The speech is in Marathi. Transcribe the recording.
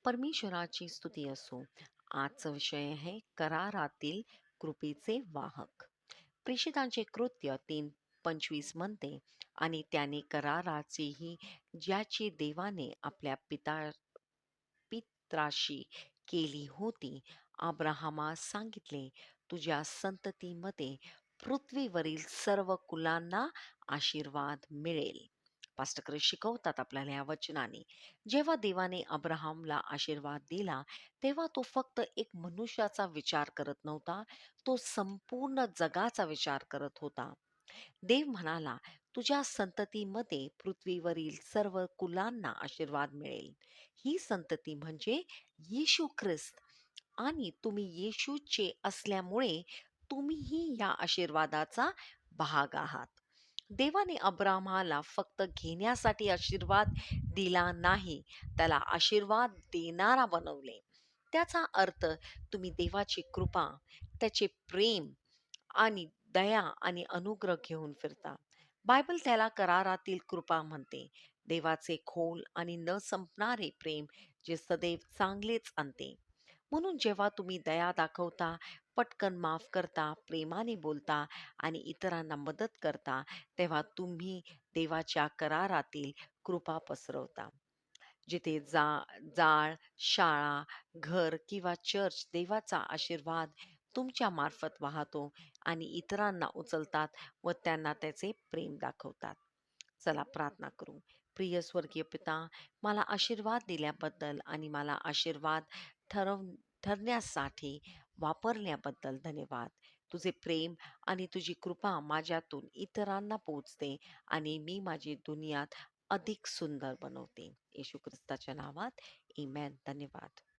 परमेश्वराची स्तुती असो. आजचा विषय आहे करारातील कृपेचे वाहक. प्रेषितांचे कृत्य 3:25 म्हणते, आणि त्याने कराराचीही ज्याची देवाने आपल्या पित्राशी केली होती, अब्राहामास सांगितले, तुझ्या संततीमध्ये पृथ्वीवरील सर्व कुलांना आशीर्वाद मिळेल. पास्टर ख्रिस शिकवतात आपल्याला या वचनाने. जेव्हा देवाने अब्राहामला आशीर्वाद दिला, तेव्हा तो फक्त एक मनुष्याचा विचार करत नव्हता, तो संपूर्ण जगाचा विचार करत होता. देव म्हणाला, तुझ्या संततीमध्ये पृथ्वीवरील सर्व कुलांना आशीर्वाद मिळेल. ही संतती म्हणजे येशू ख्रिस्त, आणि तुम्ही येशूचे असल्यामुळे तुम्हीही या आशीर्वादाचा भाग आहात. देवाने अब्रामाला फक्त घेण्यासाठी आशीर्वाद दिला नाही, त्याला आशीर्वाद देणारा बनवले. त्याचा अर्थ तुम्ही देवाची कृपा, त्याचे प्रेम आणि दया आणि अनुग्रह घेऊन फिरता. बायबल त्याला करारातील कृपा म्हणते. देवाचे खोल आणि न संपणारे प्रेम जे सदैव चांगलेच आणते. म्हणून जेव्हा तुम्ही दया दाखवता, पटकन माफ करता, प्रेमाने बोलता आणि इतरांना मदत करता, तेव्हा तुम्ही देवाच्या करारातील कृपा पसरवता. जिथे जाळ, शाळा, घर किंवा चर्च देवाचा आशीर्वाद तुमच्या मार्फत वाहतो आणि इतरांना उचलतात व त्यांना त्याचे प्रेम दाखवतात. चला प्रार्थना करू. प्रिय स्वर्गीय पिता, मला आशीर्वाद दिल्याबद्दल आणि मला आशीर्वाद ठरव ठरण्यासाठी वापरल्याबद्दल धन्यवाद. तुझे प्रेम आणि तुझी कृपा माझ्यातून इतरांना पोहोचते आणि मी माझी दुनियात अधिक सुंदर बनवते. येशू ख्रिस्ताच्या नावात, आमेन. धन्यवाद.